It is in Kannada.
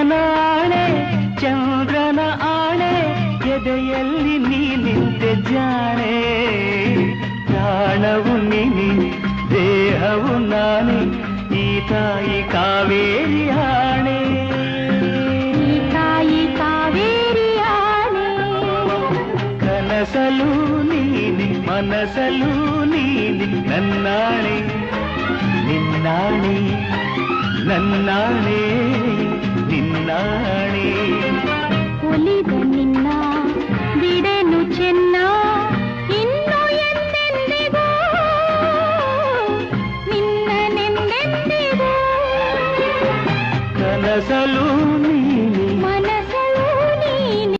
ಸೂರ್ಯನಾಣೆ ಚಂದ್ರನ ಆಣೆ ಎದೆಯಲ್ಲಿ ನೀ ನಿಂತೆ ಜಾಣೆ ಪ್ರಾಣವು ನೀನೆ ದೇಹವು ನಾನೇ ಈ ತಾಯಿ ಕಾವೇರಿ ಆಣೆ ಈ ತಾಯಿ ಕಾವೇರಿ ಆಣೆ ಕನಸಲು ನೀನೆ ಮನಸಲು ನೀನೆ ನನ್ನಾಣೆ ನಿನ್ನಾಣೆ ನನ್ನಾಣೆ ನಿನ್ನಾಣೆ ಒಲಿದ ನಿನ್ನ ಬಿಡೆನು ಚೆನ್ನ ಇನ್ನು ಎಂದೆಂದಿಗೂ ನಿನ್ನನೆಂದೆಂದಿಗೂ ಕನಸಲು ನೀ